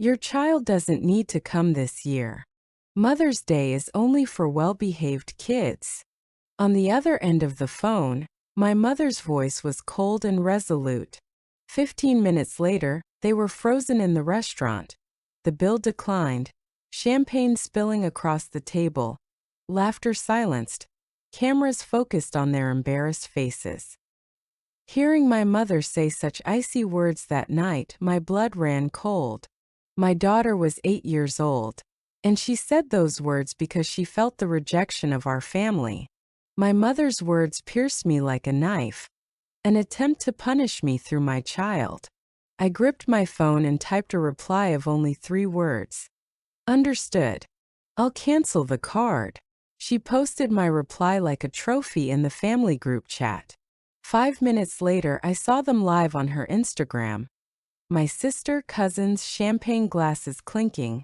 Your child doesn't need to come this year. Mother's Day is only for well-behaved kids. On the other end of the phone, my mother's voice was cold and resolute. 15 minutes later, they were frozen in the restaurant. The bill declined, champagne spilling across the table, laughter silenced, cameras focused on their embarrassed faces. Hearing my mother say such icy words that night, my blood ran cold. My daughter was 8 years old, and she said those words because she felt the rejection of our family. My mother's words pierced me like a knife, an attempt to punish me through my child. I gripped my phone and typed a reply of only 3 words. Understood. I'll cancel the card. She posted my reply like a trophy in the family group chat. 5 minutes later, I saw them live on her Instagram. My sister, cousins, champagne glasses clinking,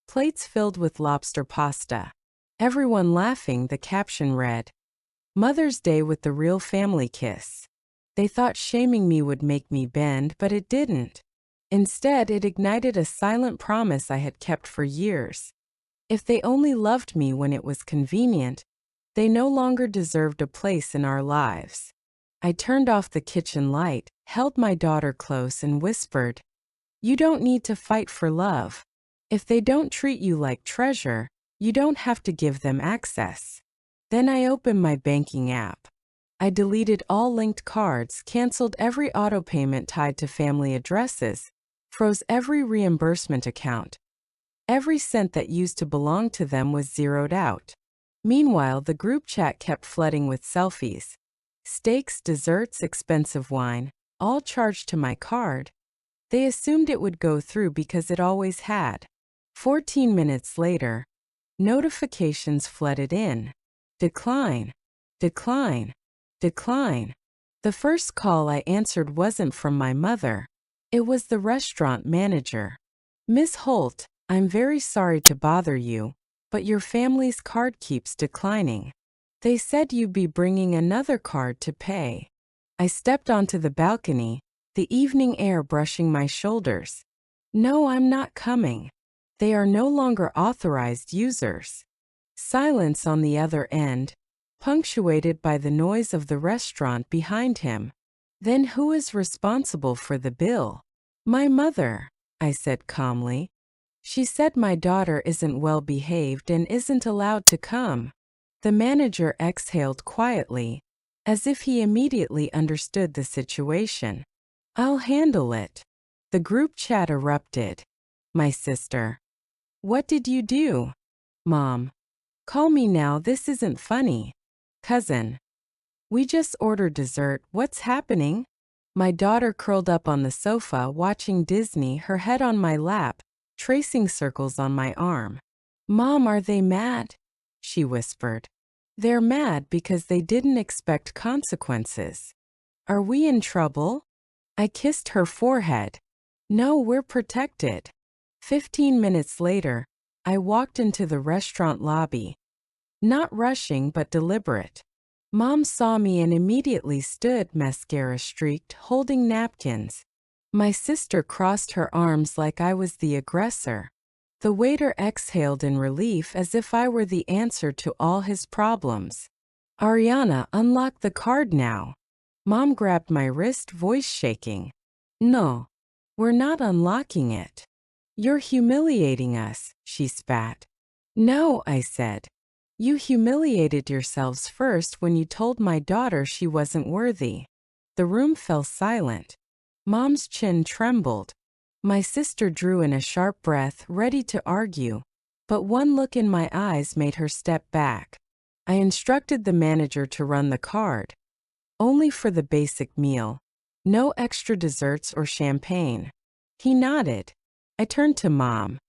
plates filled with lobster pasta. Everyone laughing. The caption read, "Mother's Day with the real family kiss." They thought shaming me would make me bend, but it didn't. Instead, it ignited a silent promise I had kept for years. If they only loved me when it was convenient, they no longer deserved a place in our lives. I turned off the kitchen light, held my daughter close, and whispered, "You don't need to fight for love. If they don't treat you like treasure, you don't have to give them access." Then I opened my banking app. I deleted all linked cards, canceled every auto payment tied to family addresses, froze every reimbursement account. Every cent that used to belong to them was zeroed out. Meanwhile, the group chat kept flooding with selfies. Steaks, desserts, expensive wine, all charged to my card. They assumed it would go through because it always had. 14 minutes later, notifications flooded in. Decline, decline, decline. The first call I answered wasn't from my mother. It was the restaurant manager. "Miss Holt, I'm very sorry to bother you, but your family's card keeps declining. They said you'd be bringing another card to pay." I stepped onto the balcony, the evening air brushing my shoulders. "No, I'm not coming. They are no longer authorized users." Silence on the other end, punctuated by the noise of the restaurant behind him. "Then who is responsible for the bill?" "My mother," I said calmly. "She said my daughter isn't well behaved and isn't allowed to come." The manager exhaled quietly, as if he immediately understood the situation. "I'll handle it." The group chat erupted. My sister. "What did you do?" Mom. "Call me now, this isn't funny." Cousin. "We just ordered dessert, what's happening?" My daughter curled up on the sofa watching Disney, her head on my lap, tracing circles on my arm. "Mom, are they mad?" she whispered. "They're mad because they didn't expect consequences." "Are we in trouble?" I kissed her forehead. "No, we're protected." 15 minutes later, I walked into the restaurant lobby. Not rushing but deliberate. Mom saw me and immediately stood, mascara streaked, holding napkins. My sister crossed her arms like I was the aggressor. The waiter exhaled in relief as if I were the answer to all his problems. "Ariana, unlock the card now." Mom grabbed my wrist, voice shaking. "No, we're not unlocking it. You're humiliating us," she spat. "No," I said. "You humiliated yourselves first when you told my daughter she wasn't worthy." The room fell silent. Mom's chin trembled. My sister drew in a sharp breath, ready to argue, but one look in my eyes made her step back. I instructed the manager to run the card. Only for the basic meal. No extra desserts or champagne. He nodded. I turned to Mom.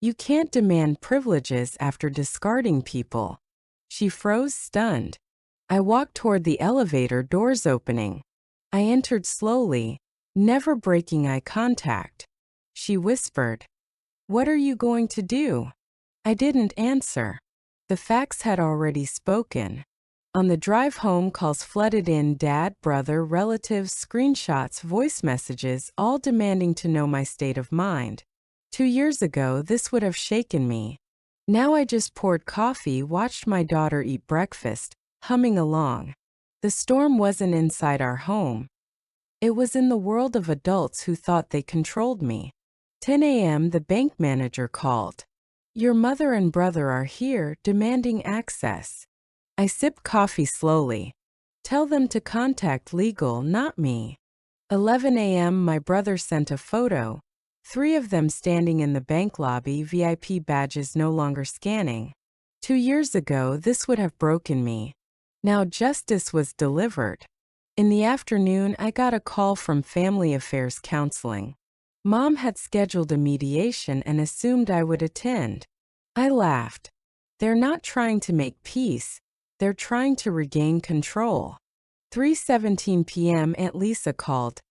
"You can't demand privileges after discarding people." She froze, stunned. I walked toward the elevator, doors opening. I entered slowly, never breaking eye contact. She whispered, "What are you going to do?" I didn't answer. The facts had already spoken. On the drive home, calls flooded in, dad, brother, relatives, screenshots, voice messages, all demanding to know my state of mind. 2 years ago, this would have shaken me. Now I just poured coffee, watched my daughter eat breakfast, humming along. The storm wasn't inside our home. It was in the world of adults who thought they controlled me. 10 a.m. The bank manager called. Your mother and brother are here, demanding access. I sip coffee slowly. Tell them to contact legal, not me. 11 a.m. My brother sent a photo. 3 of them standing in the bank lobby, VIP badges no longer scanning. 2 years ago, this would have broken me. Now justice was delivered. In the afternoon, I got a call from Family Affairs Counseling. Mom had scheduled a mediation and assumed I would attend. I laughed. They're not trying to make peace. They're trying to regain control. 3:17 p.m. Aunt Lisa called.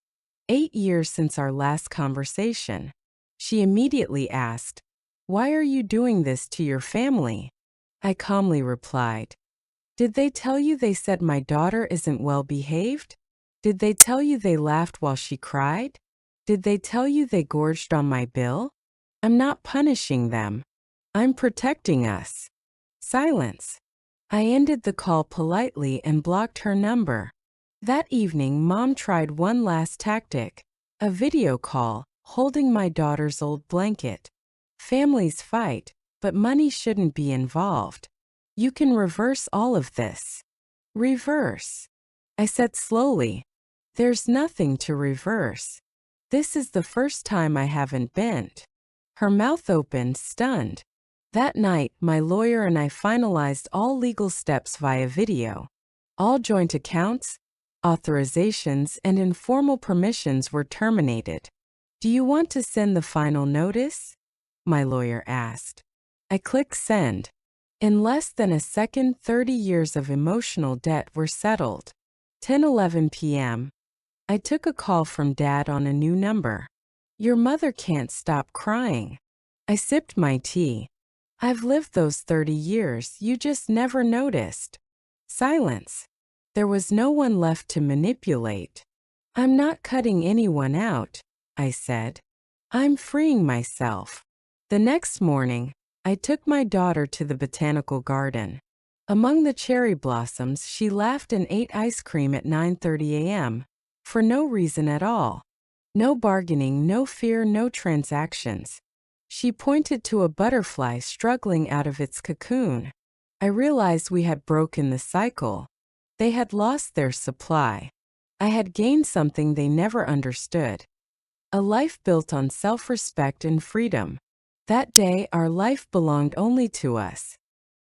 8 years since our last conversation. She immediately asked, "Why are you doing this to your family?" I calmly replied, "Did they tell you they said my daughter isn't well behaved? Did they tell you they laughed while she cried? Did they tell you they gorged on my bill? I'm not punishing them. I'm protecting us." Silence. I ended the call politely and blocked her number. That evening, Mom tried one last tactic, a video call, holding my daughter's old blanket. Families fight, but money shouldn't be involved. You can reverse all of this. Reverse. I said slowly. There's nothing to reverse. This is the first time I haven't bent. Her mouth opened, stunned. That night, my lawyer and I finalized all legal steps via video. All joint accounts, authorizations, and informal permissions were terminated. Do you want to send the final notice? My lawyer asked. I clicked send. In less than a second, 30 years of emotional debt were settled. 10:11 p.m. I took a call from Dad on a new number. Your mother can't stop crying. I sipped my tea. I've lived those 30 years, you just never noticed. Silence. There was no one left to manipulate. I'm not cutting anyone out, I said. I'm freeing myself. The next morning, I took my daughter to the botanical garden. Among the cherry blossoms, she laughed and ate ice cream at 9:30 a.m. for no reason at all. No bargaining, no fear, no transactions. She pointed to a butterfly struggling out of its cocoon. I realized we had broken the cycle. They had lost their supply. I had gained something they never understood. A life built on self-respect and freedom. That day, our life belonged only to us.